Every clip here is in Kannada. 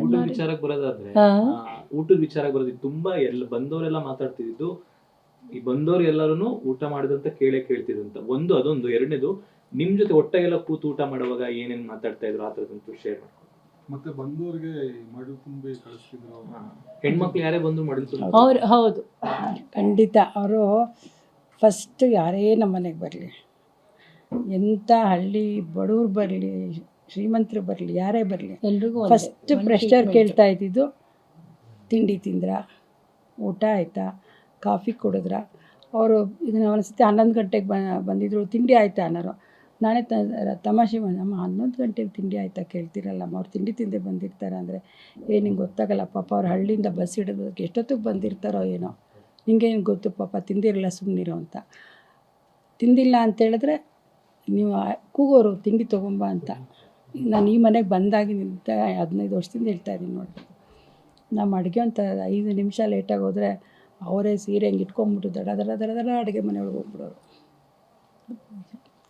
ಊಟದ ವಿಚಾರಕ್ಕೆ ಬರೋದಾದ್ರೆ ಊಟದ ವಿಚಾರಕ್ಕೆ ಬರೋದಿತ್ತು ತುಂಬಾ ಎಲ್ಲ ಬಂದವರೆಲ್ಲ ಮಾತಾಡ್ತಿದ್ದು ಈ ಬಂದವ್ರು ಎಲ್ಲರೂ ಊಟ ಮಾಡಿದಂತ ಕೇಳ್ತಿದಂತ ಒಂದು ಅದೊಂದು. ಎರಡನೇದು ನಿಮ್ ಜೊತೆ ಒಟ್ಟಾಗೆಲ್ಲ ಕೂತು ಊಟ ಮಾಡುವಾಗ ಏನೇನ್ ಮಾತಾಡ್ತಾ ಇದ್ರು ಆ ಥರದಂತೂ ಶೇರ್ ಮಾಡ್ಕೊಂಡು. ಮತ್ತೆ ಬಂದವರಿಗೆ ಮಡು ತುಂಬಿ ಕಳಿಸ್ತಿದ್ರು. ಹೆಣ್ಮಕ್ಳು ಯಾರೇ ಬಂದ್ರು ಮಡಿಲು ತುಂಬಿ ಅವ್ರು ಹೌದು ಖಂಡಿತ. ಅವರು ಫಸ್ಟ್ ಯಾರೇ ನಮ್ಮ ಮನೆಗೆ ಬರಲಿ, ಎಂಥ ಹಳ್ಳಿ ಬಡವ್ರು ಬರಲಿ ಶ್ರೀಮಂತರು ಬರಲಿ ಯಾರೇ ಬರಲಿ, ಎಲ್ರಿಗೂ ಫಸ್ಟ್ ಪ್ರೆಷರ್ ಕೇಳ್ತಾ ಇದ್ದಿದ್ದು ತಿಂಡಿ ತಿಂದ್ರಾ, ಊಟ ಆಯಿತಾ, ಕಾಫಿ ಕುಡಿದ್ರ. ಅವರು ಈಗ ಒಂದ್ಸತಿ 11 ಗಂಟೆಗೆ ಬಂದಿದ್ರು, ತಿಂಡಿ ಆಯಿತಾ ಅನ್ನೋರು. ನಾನೇ ತಮಾಷೆ ಮಾಡಿ, ಅಮ್ಮ 11 ಗಂಟೆಗೆ ತಿಂಡಿ ಆಯಿತಾ ಕೇಳ್ತಿರಲ್ಲಮ್ಮ, ಅವ್ರು ತಿಂಡಿ ತಿಂದೆ ಬಂದಿರ್ತಾರೆ ಅಂದರೆ, ನಿಂಗೆ ಗೊತ್ತಾಗಲ್ಲ ಪಾಪ ಅವ್ರು ಹಳ್ಳಿಯಿಂದ ಬಸ್ ಹಿಡಿದೋದಕ್ಕೆ ಎಷ್ಟೊತ್ತಿಗೆ ಬಂದಿರ್ತಾರೋ ಏನೋ, ನಿಂಗೇನು ಗೊತ್ತು ಪಾಪ ತಿಂದಿರಲ್ಲ ಸುಮ್ಮನಿರೋ ಅಂತ. ತಿಂದಿಲ್ಲ ಅಂತೇಳಿದ್ರೆ ನೀವು ಕೂಗೋರು ತಿಂಡಿ ತೊಗೊಂಬ ಅಂತ. ನಾನು ಈ ಮನೆಗೆ ಬಂದಾಗಿನಿಂದ 15 ವರ್ಷದಿಂದ ಹೇಳ್ತಾಯಿದ್ದೀನಿ ನೋಡಿ. ನಮ್ಮ ಅಡುಗೆ ಅಂತ 5 ನಿಮಿಷ ಲೇಟಾಗಿ ಹೋದರೆ ಅವರೇ ಸೀರೆ ಹಂಗೆ ಇಟ್ಕೊಂಬಿಟ್ಟು ದಡ ದಡ ದಡ ದಡ ಅಡುಗೆ ಮನೆಯೊಳಗೆ ಹೋಗ್ಬಿಡೋರು.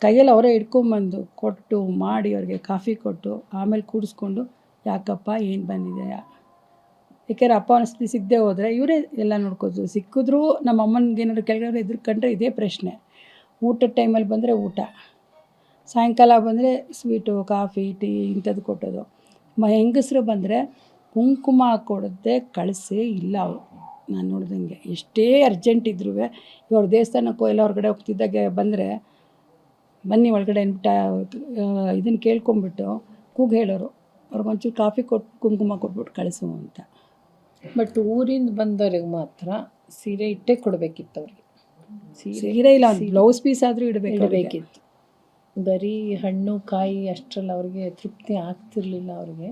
ಕೈಯಲ್ಲಿ ಅವರೇ ಇಟ್ಕೊಂಬಂದು ಕೊಟ್ಟು ಮಾಡಿ ಅವ್ರಿಗೆ ಕಾಫಿ ಕೊಟ್ಟು ಆಮೇಲೆ ಕೂಡಿಸ್ಕೊಂಡು, ಯಾಕಪ್ಪ ಏನು ಬಂದಿದೆಯಾ. ಏಕೆಂದ್ರೆ ಅಪ್ಪ ಅನಿಸ್ತಿ ಸಿಗದೆ ಹೋದರೆ ಇವರೇ ಎಲ್ಲ ನೋಡ್ಕೋದು. ಸಿಕ್ಕಿದ್ರೂ ನಮ್ಮ ಅಮ್ಮನಿಗೆ ಏನಾದ್ರು ಕೆಳಗಡೆ ಎದುರ್ಕೊಂಡ್ರೆ ಇದೇ ಪ್ರಶ್ನೆ. ಊಟದ ಟೈಮಲ್ಲಿ ಬಂದರೆ ಊಟ, ಸಾಯಂಕಾಲ ಬಂದರೆ ಸ್ವೀಟು ಕಾಫಿ ಟೀ ಇಂಥದ್ದು ಕೊಟ್ಟೋದು. ಹೆಂಗಸರು ಬಂದರೆ ಕುಂಕುಮ ಕೊಡದೆ ಕಳಿಸೇ ಇಲ್ಲ ಅವರು. ನಾನು ನೋಡ್ದಂಗೆ ಎಷ್ಟೇ ಅರ್ಜೆಂಟ್ ಇದ್ರೂ ಇವ್ರ ದೇವಸ್ಥಾನಕ್ಕೋ ಎಲ್ಲ ಹೊರಗಡೆ ಹೋಗ್ತಿದ್ದಾಗೆ ಬಂದರೆ ಬನ್ನಿ ಒಳಗಡೆ ಅಂದ್ಬಿಟ್ಟು ಇದನ್ನು ಕೇಳ್ಕೊಂಬಿಟ್ಟು ಕೂಗು ಹೇಳೋರು, ಅವ್ರಿಗೊಂಚೂರು ಕಾಫಿ ಕೊಟ್ಟು ಕುಂಕುಮ ಕೊಟ್ಬಿಟ್ಟು ಕಳಿಸು ಅಂತ. ಬಟ್ ಊರಿಂದ ಬಂದವ್ರಿಗೆ ಮಾತ್ರ ಸೀರೆ ಇಟ್ಟೇ ಕೊಡಬೇಕಿತ್ತು ಅವ್ರಿಗೆ. ಸೀರೆ ಇಲ್ಲ, ಒಂದು ಬ್ಲೌಸ್ ಪೀಸ್ ಆದರೂ ಇಡಬೇಕಿತ್ತು. ಬರೀ ಹಣ್ಣು ಕಾಯಿ ಅಷ್ಟರಲ್ಲಿ ಅವ್ರಿಗೆ ತೃಪ್ತಿ ಆಗ್ತಿರ್ಲಿಲ್ಲ ಅವ್ರಿಗೆ.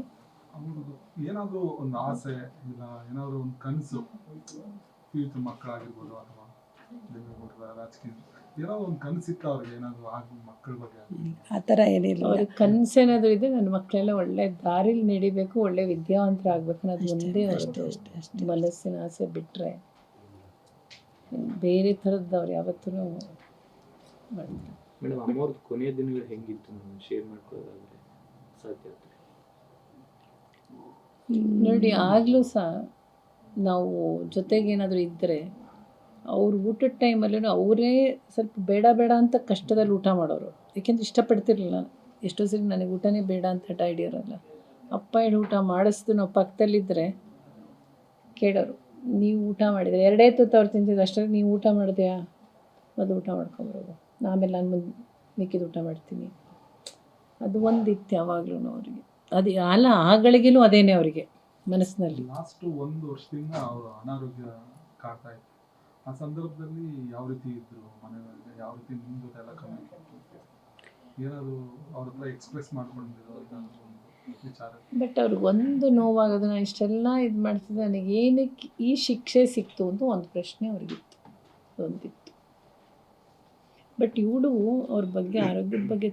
ಏನಾದರೂ ಒಂದು ಆಸೆ ಇಲ್ಲ ಏನಾದರೂ ಒಂದು ಕನಸು, ಫ್ಯೂಚರ್ ಮಕ್ಕಳಾಗಿರ್ಬೋದು ಅಥವಾ ರಾಜಕೀಯ ಏನಾದ್ರು ಒಂದು ಕನಸಿತ್ತು ಅವ್ರಿಗೆ, ಏನಾದರೂ ಆಗ ಮಕ್ಕಳ ಬಗ್ಗೆ ಆ ಥರ ಏನಿಲ್ಲ. ಅವ್ರಿಗೆ ಕನಸೇನಾದರೂ ಇದೆ, ನನ್ನ ಮಕ್ಕಳೆಲ್ಲ ಒಳ್ಳೆ ದಾರಿಲಿ ನಡಿಬೇಕು, ಒಳ್ಳೆ ವಿದ್ಯಾವಂತರಾಗಬೇಕು ಅನ್ನೋದು ಒಂದೇ ಅಷ್ಟು ಮನಸ್ಸಿನ ಆಸೆ. ಬಿಟ್ಟರೆ ಬೇರೆ ಥರದ್ದು ಅವ್ರು ಯಾವತ್ತೂ ಮಾಡಿಲ್ಲ. ಮೇಡಮ್, ಅಮ್ಮವ್ರದ್ದು ಕೊನೆಯ ದಿನಗಳು ಹೆಂಗಿತ್ತು ನಾನು ಶೇರ್ ಮಾಡ್ಕೊಳ್ಳೋದಾದ್ರೆ ಸಾಧ್ಯ ಆಗ್ತದೆ ನೋಡಿ. ಆಗಲೂ ಸಹ ನಾವು ಜೊತೆಗೇನಾದರೂ ಇದ್ದರೆ ಅವ್ರು ಊಟದ ಟೈಮಲ್ಲೂ ಅವರೇ ಸ್ವಲ್ಪ ಬೇಡ ಬೇಡ ಅಂತ ಕಷ್ಟದಲ್ಲಿ ಊಟ ಮಾಡೋರು. ಏಕೆಂದ್ರೆ ಇಷ್ಟಪಡ್ತಿರ್ಲಿಲ್ಲ. ಎಷ್ಟೋ ಸರಿ ನನಗೆ ಊಟನೇ ಬೇಡ ಅಂತ ಹಠ ಹಿಡಿಯೋರಲ್ಲ. ಅಪ್ಪ ಹೇಳಿ ಊಟ ಮಾಡಿಸ್ದು ನಾವು ಪಕ್ಕದಲ್ಲಿದ್ದರೆ ಕೇಳೋರು, ನೀವು ಊಟ ಮಾಡಿದರೆ 2 ತುತ್ತು ಅವ್ರು ತಿಂತಿದ್ದು ಅಷ್ಟರಲ್ಲಿ ನೀವು ಊಟ ಮಾಡಿದೆಯಾ, ಮೊದಲು ಊಟ ಮಾಡ್ಕೊಂಬರೋದು, ಆಮೇಲೆ ನಾನು ಮಿಕ್ಕಿದ ಊಟ ಮಾಡ್ತೀನಿ. ಅದು ಒಂದಿತ್ತು ಯಾವಾಗಲೂ ಅವರಿಗೆ. ಅದು ಅಲ್ಲ ಆಗಳಿಗೂ ಅದೇನೆ ಅವರಿಗೆ ಮನಸ್ಸಿನಲ್ಲಿ. ಲಾಸ್ಟ್ 1 ವರ್ಷದಿಂದ ಅವರು ಅನಾರೋಗ್ಯ ಕಾಡ್ತಾ ಇತ್ತು. ಆ ಸಂದರ್ಭದಲ್ಲಿ ಯಾವ ರೀತಿ ಇದ್ರು ಮನೆಯಲ್ಲಿ, ಯಾವ ರೀತಿ ನಿಮ್ಮ ಜೊತೆ ಎಲ್ಲ ಕಮ್ಯುನಿಕೇಟ್ ಏನಾದರೂ ಅವ್ರ ಹತ್ರ ಎಕ್ಸ್ಪ್ರೆಸ್ ಮಾಡ್ಕೊಂಡಿರೋ ವಿಚಾರ? ಬಟ್ ಅವ್ರಿಗೊಂದು ನೋವಾಗೋದು, ನಾನು ಇಷ್ಟೆಲ್ಲ ಇದು ಮಾಡ್ತಿದ್ದೆ, ನನಗೆ ಏನಕ್ಕೆ ಈ ಶಿಕ್ಷೆ ಸಿಕ್ತು ಅಂತ ಒಂದು ಪ್ರಶ್ನೆ ಅವ್ರಿಗಿತ್ತು, ಒಂದಿತ್ತು. ಬಟ್ ಇವಳು ಅವ್ರ ಬಗ್ಗೆ ಆರೋಗ್ಯದ ಬಗ್ಗೆ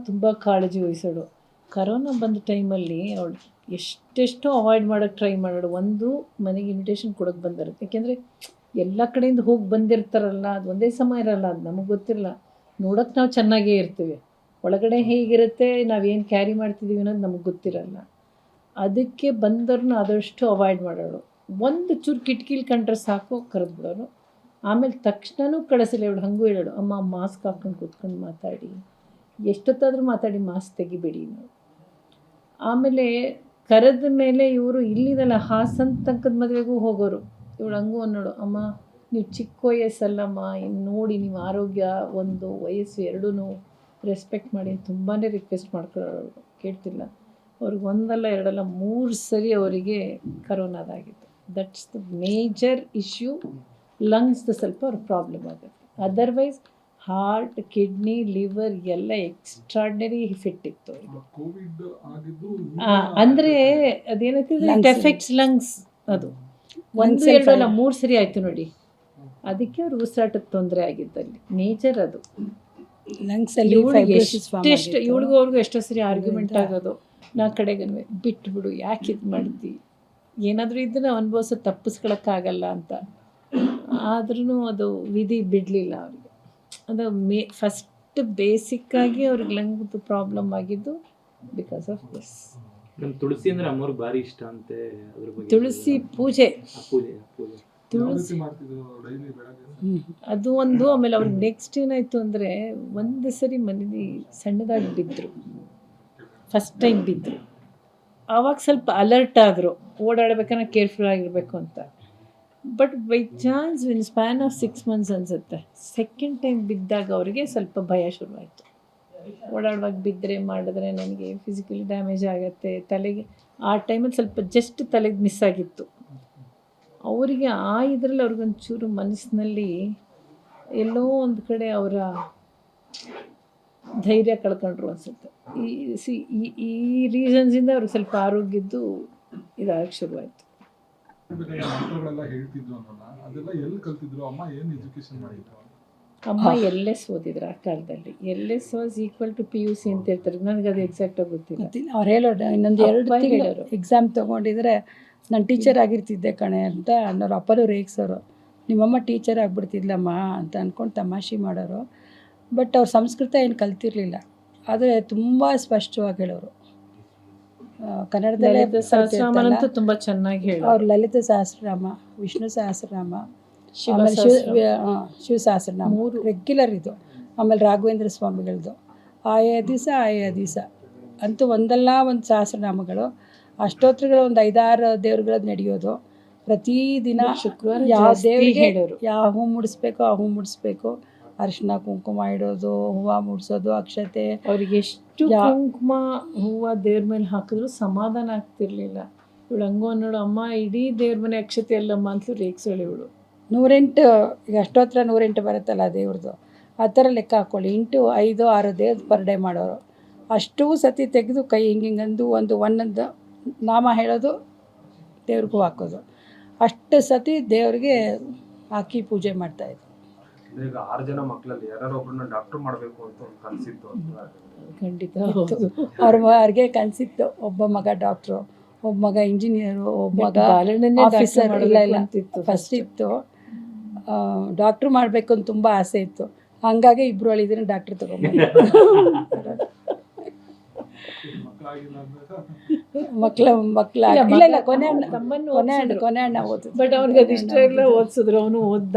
ತುಂಬ ಕಾಳಜಿ ವಹಿಸೋಳು. ಕರೋನಾ ಬಂದ ಟೈಮಲ್ಲಿ ಅವಳು ಎಷ್ಟೆಷ್ಟೋ ಅವಾಯ್ಡ್ ಮಾಡೋಕ್ಕೆ ಟ್ರೈ ಮಾಡೋಳು. ಒಂದು ಮನೆಗೆ ಇನ್ವಿಟೇಷನ್ ಕೊಡೋಕ್ಕೆ ಬಂದರು, ಯಾಕೆಂದರೆ ಎಲ್ಲ ಕಡೆಯಿಂದ ಹೋಗಿ ಬಂದಿರ್ತಾರಲ್ಲ, ಅದು ಒಂದೇ ಸಮ ಇರಲ್ಲ, ಅದು ನಮಗೆ ಗೊತ್ತಿರಲ್ಲ. ನೋಡೋಕ್ಕೆ ನಾವು ಚೆನ್ನಾಗೇ ಇರ್ತೀವಿ, ಒಳಗಡೆ ಹೇಗಿರುತ್ತೆ, ನಾವೇನು ಕ್ಯಾರಿ ಮಾಡ್ತಿದ್ದೀವಿ ಅನ್ನೋದು ನಮಗೆ ಗೊತ್ತಿರಲ್ಲ. ಅದಕ್ಕೆ ಬಂದವ್ರನ್ನ ಆದಷ್ಟು ಅವಾಯ್ಡ್ ಮಾಡೋಳು. ಒಂದು ಚೂರು ಕಿಟಕಿಲಿ ಕಂಡ್ರೆ ಸಾಕು ಕರೆದ್ಬಿಡೋರು. ಆಮೇಲೆ ತಕ್ಷಣವೂ ಕಳಿಸಿಲ್ಲ. ಇವಳು ಹಂಗೂ ಹೇಳೋಳು, ಅಮ್ಮ ಮಾಸ್ಕ್ ಹಾಕ್ಕೊಂಡು ಕೂತ್ಕೊಂಡು ಮಾತಾಡಿ, ಎಷ್ಟೊತ್ತಾದರೂ ಮಾತಾಡಿ, ಮಾಸ್ಕ್ ತೆಗಿಬೇಡಿ ನಾವು. ಆಮೇಲೆ ಕರೆದ ಮೇಲೆ ಇವರು ಇಲ್ಲಿದಲ್ಲ ಹಾಸನ ತನಕದ ಮದುವೆಗೂ ಹೋಗೋರು. ಇವಳು ಹಂಗೂ ಅನ್ನೋಳು, ಅಮ್ಮ ನೀವು ಚಿಕ್ಕ ವಯಸ್ಸಲ್ಲಮ್ಮ, ಇನ್ನು ನೋಡಿ ನೀವು ಆರೋಗ್ಯ ಒಂದು ವಯಸ್ಸು ಎರಡೂ ರೆಸ್ಪೆಕ್ಟ್ ಮಾಡಿ ತುಂಬಾ ರಿಕ್ವೆಸ್ಟ್ ಮಾಡ್ಕೊಳ್ಳೋರು. ಕೇಳ್ತಿಲ್ಲ. ಅವ್ರಿಗೆ 1 ಅಲ್ಲ 2 ಅಲ್ಲ 3 ಸರಿ ಅವರಿಗೆ ಕರೋನಾದಾಗಿತ್ತು. That's the major issue. ಲಂಗ್ಸ್ದು ಸ್ವಲ್ಪ ಅವ್ರ ಪ್ರಾಬ್ಲಮ್ ಆಗುತ್ತೆ. ಅದರ್ವೈಸ್ ಹಾರ್ಟ್, ಕಿಡ್ನಿ, ಲಿವರ್ ಎಲ್ಲ ಎಕ್ಸ್ಟ್ರಾರ್ಡಿನರಿ ಫಿಟ್ ಇತ್ತು ಅವರಿಗೆ. ಕೋವಿಡ್ ಆಗಿದ್ದು ಅಂದರೆ ಅದೇನಂತಿದ್ರೆ ಇಟ್ ಎಫೆಕ್ಟ್ಸ್ ಲಂಗ್ಸ್. ಅದು 1, 2 ಅಲ್ಲ 3 ಸರಿ ಆಯಿತು ನೋಡಿ. ಅದಕ್ಕೆ ಅವ್ರು ಉಸಿರಾಟದ ತೊಂದರೆ ಆಗಿದ್ದಲ್ಲಿ ಮೇಜರ್ ಅದು. ಲಂಗ್ಸಲ್ಲಿ ಇವಳಿಗೂ ಅವ್ರಿಗೂ ಎಷ್ಟೋ ಸರಿ ಆರ್ಗ್ಯುಮೆಂಟ್ ಆಗೋದು. ನಾ ಕಡೆಗನ್ವೆ ಬಿಟ್ಬಿಡು, ಯಾಕೆ ಇದು ಮಾಡ್ತಿ, ಏನಾದರೂ ಇದನ್ನು ಅನುಭವಿಸೋ ತಪ್ಪಿಸ್ಕೊಳಕ್ಕಾಗಲ್ಲ ಅಂತ. ಆದ್ರೂ ಅದು ವಿಧಿ ಬಿಡಲಿಲ್ಲ ಅವ್ರಿಗೆ. ಅದು ಫಸ್ಟ್ ಬೇಸಿಕ್ಕಾಗಿ ಅವ್ರಿಗೆ ಲಂಗ್ದು ಪ್ರಾಬ್ಲಮ್ ಆಗಿದ್ದು ಬಿಕಾಸ್ ಆಫ್ ದಿಸ್. ನಮ್ ತುಳಸಿ ಅಂದ್ರೆ ಅಮ್ಮವ್ರಿಗೆ ಭಾರಿ ಇಷ್ಟ ಅಂತೆ, ಅದ್ರ ಬಗ್ಗೆ ತುಳಸಿ ಪೂಜೆ ಆ ಪೂಜೆ ಪೂಜೆ ಯಾವ ರೀತಿ ಮಾಡ್ತಿದ್ರು ಡೈಲಿ ಬೆಳಗ್ಗೆ? ಅದು ಒಂದು. ಆಮೇಲೆ ಅವ್ರು ನೆಕ್ಸ್ಟ್ ಏನಾಯಿತು ಅಂದರೆ, ಒಂದು ಸರಿ ಮನೇಲಿ ಸಣ್ಣದಾಗಿ ಬಿದ್ದರು, ಫಸ್ಟ್ ಟೈಮ್ ಬಿದ್ದರು. ಆವಾಗ ಸ್ವಲ್ಪ ಅಲರ್ಟ್ ಆದರು, ಓಡಾಡಬೇಕಾದ್ರೆ ಕೇರ್ಫುಲ್ ಆಗಿರಬೇಕು ಅಂತ. But by chance in span of 6 months ಅನಿಸುತ್ತೆ, ಸೆಕೆಂಡ್ ಟೈಮ್ ಬಿದ್ದಾಗ ಅವರಿಗೆ ಸ್ವಲ್ಪ ಭಯ ಶುರುವಾಯಿತು. ಓಡಾಡುವಾಗ ಬಿದ್ದರೆ ಮಾಡಿದ್ರೆ ನನಗೆ ಫಿಸಿಕಲಿ ಡ್ಯಾಮೇಜ್ ಆಗುತ್ತೆ, ತಲೆಗೆ ಆ ಟೈಮಲ್ಲಿ ಸ್ವಲ್ಪ ಜಸ್ಟ್ ತಲೆಗೆ ಮಿಸ್ ಆಗಿತ್ತು ಅವರಿಗೆ. ಆ ಇದರಲ್ಲಿ ಅವ್ರಿಗೊಂಚೂರು ಮನಸ್ಸಿನಲ್ಲಿ ಎಲ್ಲೋ ಒಂದು ಕಡೆ ಅವರ ಧೈರ್ಯ ಕಳ್ಕೊಂಡ್ರು ಅನಿಸುತ್ತೆ. ಈ ರೀಸನ್ಸಿಂದ ಅವ್ರಿಗೆ ಸ್ವಲ್ಪ ಆರೋಗ್ಯದ್ದು ಇದಾಗಕ್ಕೆ ಶುರುವಾಯಿತು. ಮಂತ್ರಗಳೆಲ್ಲ ಹೇಳ್ತಿದ್ರು ಅನ್ನೋಲ್ಲ, ಅದೆಲ್ಲ ಎಲ್ಲಿ ಕಲ್ತಿದ್ರು? ಅಮ್ಮ ಏನು ಎಜುಕೇಶನ್ ಮಾಡಿದ್ರು? ಅಮ್ಮ LS ಓದಿದ್ರು ಆ ಕಾಲದಲ್ಲಿ. LS was equal to PUC ಅಂತ ಹೇಳ್ತಾರೆ, ನನಗೆ ಅದು ಎಕ್ಸಾಕ್ಟಾಗಿ ಗೊತ್ತಿಲ್ಲ. ಅವ್ರು ಹೇಳೋದು ಇನ್ನೊಂದು 2 ಅಪ್ಪ ತಿಂಗಳು ಹೇಳೋರು. ಎಕ್ಸಾಮ್ ತೊಗೊಂಡಿದ್ರೆ ನಾನು ಟೀಚರ್ ಆಗಿರ್ತಿದ್ದೆ ಕಣೆ ಅಂತ ಅನ್ನೋರು. ಅಪ್ಪರು ರೇಗ್ಸೋರು, ನಿಮ್ಮಮ್ಮ ಟೀಚರ್ ಆಗಿಬಿಡ್ತಿದ್ಲಮ್ಮ ಅಂತ ಅಂದ್ಕೊಂಡು ತಮಾಷೆ ಮಾಡೋರು. ಬಟ್ ಅವ್ರು ಸಂಸ್ಕೃತ ಏನು ಕಲ್ತಿರ್ಲಿಲ್ಲ, ಆದರೆ ತುಂಬ ಸ್ಪಷ್ಟವಾಗಿ ಹೇಳೋರು. ಕನ್ನಡದಲ್ಲೇ ಲಲಿತ ಸಹಸ್ರನಾಮನಂತೂ ತುಂಬ ಚೆನ್ನಾಗಿ ಹೇಳೋರು. ಅವ್ರು ಲಲಿತ ಸಹಸ್ರನಾಮ, ವಿಷ್ಣು ಸಹಸ್ರನಾಮ, ಶಿವ ಆಮೇಲೆ ಸಹಸ್ರನಾಮ. ಶಿವ ಸಹಸ್ರನಾಮ 3 ರೆಗ್ಯುಲರ್ ಇದು. ಆಮೇಲೆ ರಾಘವೇಂದ್ರ ಸ್ವಾಮಿಗಳದ್ದು ಆಯಾ ದಿವಸ ಅಂತೂ ಒಂದಲ್ಲ ಒಂದು ಸಹಸ್ರನಾಮಗಳು. ಅಷ್ಟೋತ್ರಗಳು ಒಂದು 5-6 ದೇವ್ರುಗಳದ್ದು ನಡೆಯೋದು ಪ್ರತಿದಿನ. ಶುಕ್ರವಾರ ಯಾವ ಜಾಸ್ತಿ ದೇವರಿಗೆ ಹೇಳೋರು. ಯಾವ ಹೂ ಮುಡಿಸ್ಬೇಕೋ ಆ ಹೂ ಮುಡಿಸ್ಬೇಕು, ಅರಿಶಿನ ಕುಂಕುಮ ಇಡೋದು, ಹೂವು ಮುಡಿಸೋದು, ಅಕ್ಷತೆ. ಅವ್ರಿಗೆ ಎಷ್ಟು ಕುಂಕುಮ ಹೂವು ದೇವ್ರ ಮೇಲೆ ಹಾಕಿದ್ರು ಸಮಾಧಾನ ಆಗ್ತಿರ್ಲಿಲ್ಲ. ಇವಳು ಹಂಗೋ ನೋಡು ಅಮ್ಮ, ಇಡೀ ದೇವ್ರ ಮನೆ ಅಕ್ಷತೆ ಅಲ್ಲಮ್ಮ ಅಂತಲೂ ರೇಗ್ಸೋಳು ಇವಳು. 108 ಈಗ ಅಷ್ಟೋತ್ರ 108 ಬರುತ್ತಲ್ಲ ದೇವ್ರದ್ದು, ಆ ಥರ ಲೆಕ್ಕ ಹಾಕ್ಕೊಳ್ಳಿ. 8, 5, 6 ದೇವ್ರದ್ದು ಪರ್ ಡೇ ಮಾಡೋರು. ಅಷ್ಟೂ ಸತಿ ತೆಗೆದು ಕೈ ಹಿಂಗಿಂಗಂದು ಒಂದೊಂದು ನಾಮ ಹೇಳೋದು, ದೇವ್ರಿಗೂ ಹಾಕೋದು. ಅಷ್ಟು ಸತಿ ದೇವ್ರಿಗೆ ಹಾಕಿ ಪೂಜೆ ಮಾಡ್ತಾಯಿದ್ರು. ಈಗ 6 ಜನ ಮಕ್ಕಳಲ್ಲಿ ಯಾರೋ ಒಬ್ಬರನ್ನ ಡಾಕ್ಟರ್ ಮಾಡಬೇಕು ಅಂತ ಒಂದು ಕನಸಿತ್ತು ಅಂತ. ಖಂಡಿತ ಹೌದು. ಅವ್ರಿಗೆ ಕನಸಿತ್ತು, ಒಬ್ಬ ಮಗ ಡಾಕ್ಟ್ರು, ಒಬ್ಬ ಮಗ ಇಂಜಿನಿಯರು, ಒಬ್ಬ ಮಗ ಬಾಲಣ್ಣನೇ ಆಫೀಸರ್. ಡಾಕ್ಟರ್ ಇಲ್ಲ ಅಂತಿತ್ತು ಫಸ್ಟ್ ಇತ್ತು, ಡಾಕ್ಟ್ರು ಮಾಡಬೇಕು ಅಂತ ತುಂಬ ಆಸೆ ಇತ್ತು. ಹಂಗಾಗಿ ಇಬ್ಬರು ಅಳಿದ್ರೆ ಡಾಕ್ಟ್ರ್ ತಗೊಂಡ್ಬಂದು ಮಕ್ಕಳ ಇಲ್ಲ ಕೊನೆ ಅಣ್ಣ ಓದಿದ್ದು. ಬಟ್ ಅವ್ನಿಗೆ ಅದು ಇಷ್ಟ ಇಲ್ಲ, ಓದಿಸಿದ್ರು. ಅವನು ಓದ್ದ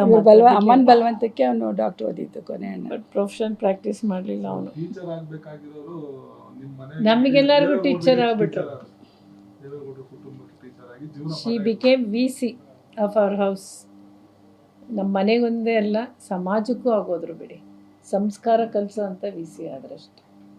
ಅಮ್ಮನ ಬಲವಂತಕ್ಕೆ ಅವನು ಡಾಕ್ಟ್ರ್ ಓದಿದ್ದು ಕೊನೆ ಅಣ್ಣ. ಬಟ್ ಪ್ರೊಫೆಷನ್ ಪ್ರಾಕ್ಟೀಸ್ ಮಾಡಲಿಲ್ಲ ಅವನು. ಟೀಚರ್ ಆಗಬೇಕಾಗಿರೋರು ನಿಮ್ಮ ಮನೆ ನಮಗೆಲ್ಲರಿಗೂ ಟೀಚರ್ ಆಗ್ಬಿಟ್ರು. ದೇವೇಗೌಡರ ಕುಟುಂಬಕ್ಕೆ ಟೀಚರ್ ಆಗಿ ಜೀವನ she became VC of our house. ನಮ್ಮ ಮನೆಗೊಂದೇ ಅಲ್ಲ, ಸಮಾಜಕ್ಕೂ ಆಗೋದ್ರು ಬಿಡಿ. ಸಂಸ್ಕಾರ ಕಲಿಸೋ ಅಂತ VC ಆದ್ರಷ್ಟೆ.